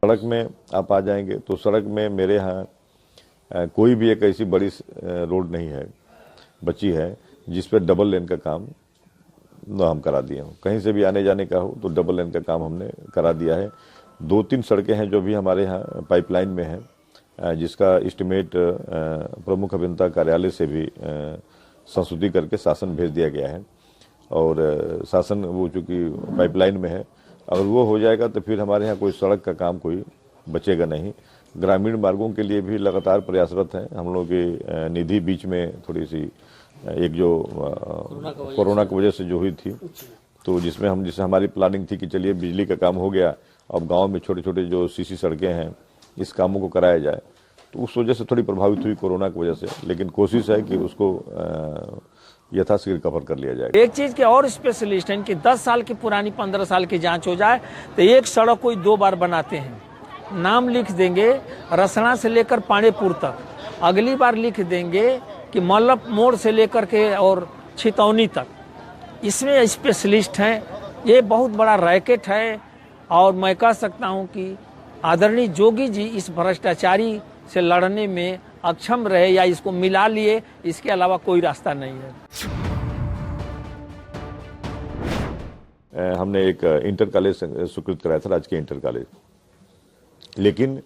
सड़क में आप आ जाएंगे तो सड़क में मेरे यहाँ कोई भी एक ऐसी बड़ी रोड नहीं है बची है जिस पर डबल लेन का काम न हम करा दिए हों। कहीं से भी आने जाने का हो तो डबल लेन का काम हमने करा दिया है। 2-3 सड़कें हैं जो भी हमारे यहाँ पाइपलाइन में है, जिसका एस्टिमेट प्रमुख अभियंता कार्यालय से भी संशोधित करके शासन भेज दिया गया है और शासन वो चूँकि पाइपलाइन में है, अगर वो हो जाएगा तो फिर हमारे यहाँ कोई सड़क का काम कोई बचेगा नहीं। ग्रामीण मार्गों के लिए भी लगातार प्रयासरत हैं। हम लोग की निधि बीच में थोड़ी सी एक जो कोरोना की वजह से जो हुई थी, तो जिससे हमारी प्लानिंग थी कि चलिए बिजली का काम हो गया, अब गांव में छोटे छोटे जो सीसी सड़कें हैं इस कामों को कराया जाए, तो उस वजह से थोड़ी प्रभावित हुई कोरोना की वजह से, लेकिन कोशिश है कि उसको यथाशीघ्र कवर कर लिया जाएगा। एक चीज के और स्पेशलिस्ट हैं कि 10 साल की पुरानी 15 साल की जांच हो जाए तो एक सड़क कोई 2 बार बनाते हैं, नाम लिख देंगे रसना से लेकर पांडेपुर तक, अगली बार लिख देंगे कि मल्लप मोड़ से लेकर के और छितौनी तक। इसमें स्पेशलिस्ट हैं। ये बहुत बड़ा रैकेट है और मैं कह सकता हूं कि आदरणीय जोगी जी इस भ्रष्टाचारी से लड़ने में अक्षम रहे या इसको मिला लिए, इसके अलावा कोई रास्ता नहीं है। हमने एक इंटर कॉलेज स्वीकृत कराया था, राजकीय इंटर कॉलेज, लेकिन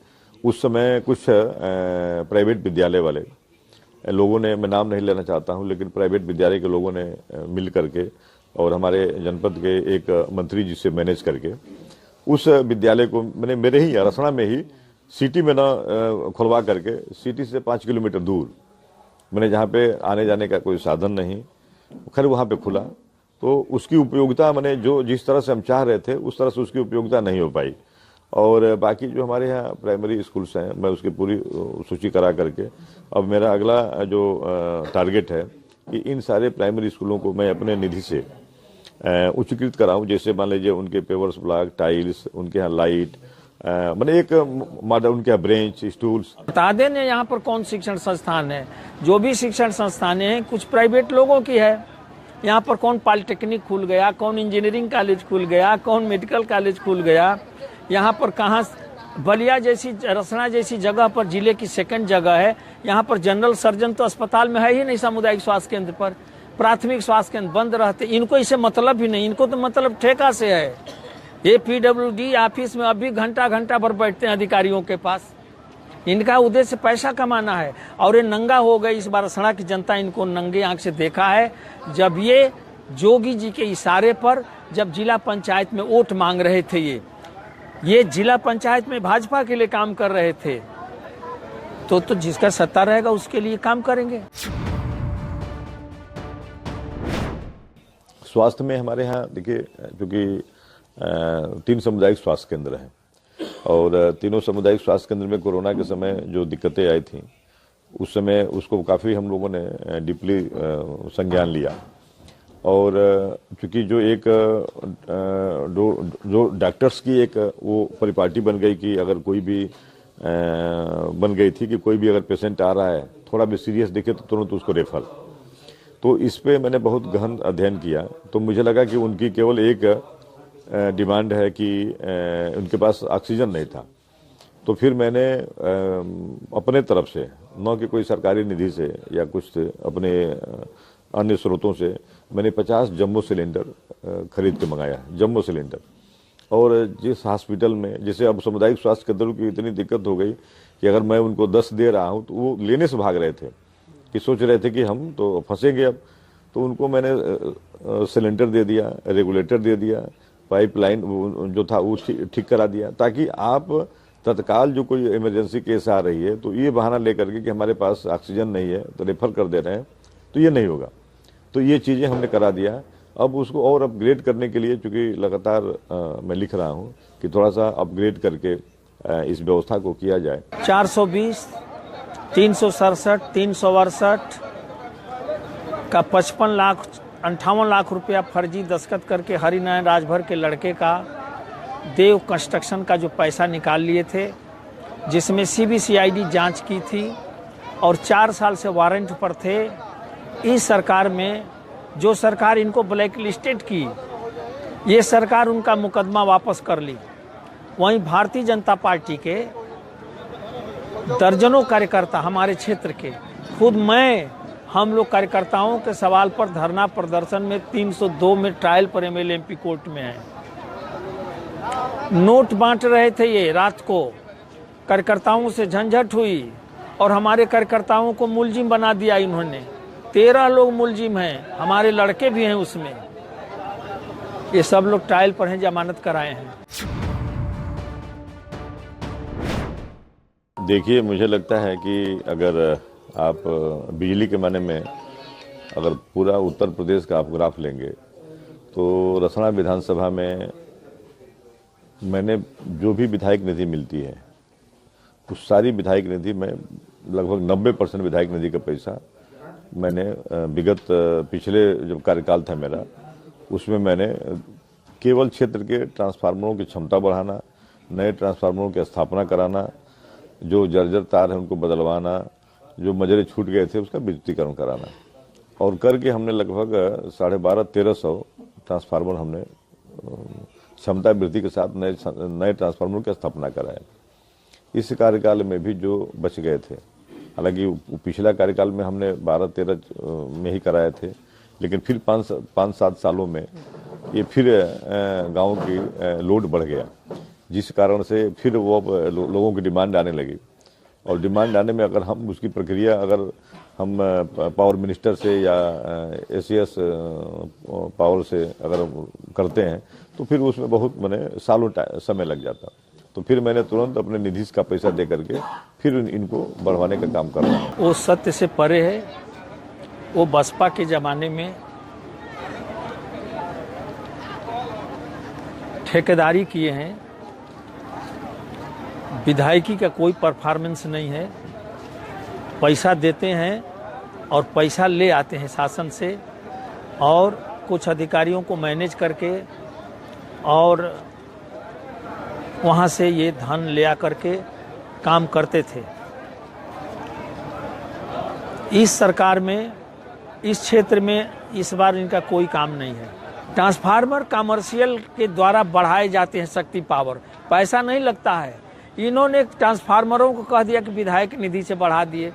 उस समय कुछ प्राइवेट विद्यालय वाले लोगों ने, मैं नाम नहीं लेना चाहता हूं, लेकिन प्राइवेट विद्यालय के लोगों ने मिल करके और हमारे जनपद के एक मंत्री जी से मैनेज करके उस विद्यालय को मैंने मेरे ही रसना में ही सिटी में ना खुलवा करके, सिटी से 5 किलोमीटर दूर मैंने, जहाँ पे आने जाने का कोई साधन नहीं, खैर वहाँ पे खुला, तो उसकी उपयोगिता मैंने जो जिस तरह से हम चाह रहे थे उस तरह से उसकी उपयोगिता नहीं हो पाई। और बाकी जो हमारे यहाँ प्राइमरी स्कूल्स हैं मैं उसकी पूरी सूची करा करके अब मेरा अगला जो टारगेट है कि इन सारे प्राइमरी स्कूलों को मैं अपने निधि से उच्चीकृत कराऊं। जैसे मान लीजिए उनके पेवर्स ब्लॉक, टाइल्स, उनके यहाँ लाइट, मैंने एक मॉडल, उनके यहाँ ब्रेंच, स्टूल्स। बता दें यहाँ पर कौन शिक्षण संस्थान है, जो भी शिक्षण संस्थान है कुछ प्राइवेट लोगों की है। यहाँ पर कौन पॉलिटेक्निक खुल गया, कौन इंजीनियरिंग कॉलेज खुल गया, कौन मेडिकल कॉलेज खुल गया। यहाँ पर कहाँ बलिया जैसी, रसना जैसी जगह पर जिले की 2nd जगह है, यहाँ पर जनरल सर्जन तो अस्पताल में है ही नहीं। सामुदायिक स्वास्थ्य केंद्र पर प्राथमिक स्वास्थ्य केंद्र बंद रहते, इनको इससे मतलब ही नहीं, इनको तो मतलब ठेका से है। ये PWD ऑफिस में अभी घंटा भर बैठते हैं अधिकारियों के पास, इनका उद्देश्य पैसा कमाना है। और ये नंगा हो गए, इस बार रसना की जनता इनको नंगे आंख से देखा है। जब ये जोगी जी के इशारे पर जब जिला पंचायत में वोट मांग रहे थे, ये जिला पंचायत में भाजपा के लिए काम कर रहे थे, तो जिसका सत्ता रहेगा उसके लिए काम करेंगे। स्वास्थ्य में हमारे यहाँ देखिए, क्योंकि 3 सामुदायिक स्वास्थ्य केंद्र हैं और तीनों सामुदायिक स्वास्थ्य केंद्र में कोरोना के समय जो दिक्कतें आई थी उस समय उसको काफ़ी हम लोगों ने डीपली संज्ञान लिया। और चूंकि जो एक जो डॉक्टर्स की एक वो परिपाटी बन गई कि अगर कोई भी बन गई थी कि कोई भी अगर पेशेंट आ रहा है थोड़ा भी सीरियस दिखे तो तुरंत उसको रेफर, तो इस पे मैंने बहुत गहन अध्ययन किया। तो मुझे लगा कि उनकी केवल एक डिमांड है कि उनके पास ऑक्सीजन नहीं था। तो फिर मैंने अपने तरफ से, न कि कोई सरकारी निधि से या कुछ अपने अन्य स्रोतों से, मैंने 50 जम्बो सिलेंडर खरीद के मंगाया, जम्बो सिलेंडर। और जिस हॉस्पिटल में, जैसे अब सामुदायिक स्वास्थ्य केंद्रों की इतनी दिक्कत हो गई कि अगर मैं उनको 10 दे रहा हूं तो वो लेने से भाग रहे थे कि सोच रहे थे कि हम तो फंसेंगे अब। तो उनको मैंने सिलेंडर दे दिया, रेगुलेटर दे दिया, पाइपलाइन जो था वो ठीक करा दिया, ताकि आप तत्काल जो कोई इमरजेंसी केस आ रही है तो ये बहाना लेकर के कि हमारे पास ऑक्सीजन नहीं है तो रेफर कर दे रहे हैं, तो ये नहीं होगा। तो ये चीज़ें हमने करा दिया। अब उसको और अपग्रेड करने के लिए, चूँकि लगातार मैं लिख रहा हूँ कि थोड़ा सा अपग्रेड करके इस व्यवस्था को किया जाए। 420, 367, 368, का 58 लाख रुपया फर्जी दस्तखत करके हरिनारायण राजभर के लड़के का देव कंस्ट्रक्शन का जो पैसा निकाल लिए थे, जिसमें CBCID जांच की थी और 4 साल से वारंट पर थे। इस सरकार में जो सरकार इनको ब्लैक लिस्टेड की, ये सरकार उनका मुकदमा वापस कर ली। वहीं भारतीय जनता पार्टी के दर्जनों कार्यकर्ता हमारे क्षेत्र के, खुद हम लोग कार्यकर्ताओं के सवाल पर धरना प्रदर्शन में 302 में ट्रायल पर MLA MP कोर्ट में है। नोट बांट रहे थे ये रात को, कार्यकर्ताओं से झंझट हुई और हमारे कार्यकर्ताओं को मुलजिम बना दिया इन्होंने। 13 लोग मुलजिम हैं, हमारे लड़के भी हैं उसमें। ये सब लोग ट्रायल पर हैं, जमानत कराए हैं। देखिए, मुझे लगता है कि अगर आप बिजली के माने में अगर पूरा उत्तर प्रदेश का आप ग्राफ लेंगे तो रसना विधानसभा में मैंने जो भी विधायक निधि मिलती है उस सारी विधायक निधि में लगभग 90% विधायक निधि का पैसा मैंने विगत पिछले जब कार्यकाल था मेरा, उसमें मैंने केवल क्षेत्र के ट्रांसफार्मरों की क्षमता बढ़ाना, नए ट्रांसफार्मरों की स्थापना कराना, जो जर्जर तार है उनको बदलवाना, जो मजरे छूट गए थे उसका विद्युतीकरण कराना, और करके हमने लगभग 1250-1300 ट्रांसफार्मर हमने क्षमता वृद्धि के साथ नए ट्रांसफार्मर की स्थापना कराया। इस कार्यकाल में भी जो बच गए थे, हालांकि पिछला कार्यकाल में हमने 12-13 में ही कराए थे, लेकिन फिर 5-7 सालों में ये फिर गाँव की लोड बढ़ गया, जिस कारण से फिर वो लोगों की डिमांड आने लगी। और डिमांड आने में अगर हम उसकी प्रक्रिया अगर हम पावर मिनिस्टर से या SES पावर से अगर करते हैं तो फिर उसमें बहुत सालों समय लग जाता। तो फिर मैंने तुरंत अपने निधि का पैसा दे करके फिर इनको बढ़वाने का काम कर रहा हूँ। वो सत्य से परे है। वो बसपा के ज़माने में ठेकेदारी किए हैं, विधायकी का कोई परफॉर्मेंस नहीं है। पैसा देते हैं और पैसा ले आते हैं शासन से, और कुछ अधिकारियों को मैनेज करके और वहाँ से ये धन ले आकर के काम करते थे। इस सरकार में, इस क्षेत्र में इस बार इनका कोई काम नहीं है। ट्रांसफार्मर कमर्शियल के द्वारा बढ़ाए जाते हैं, शक्ति पावर, पैसा नहीं लगता है। इन्होंने ट्रांसफार्मरों को कह दिया कि विधायक निधि से बढ़ा दिए।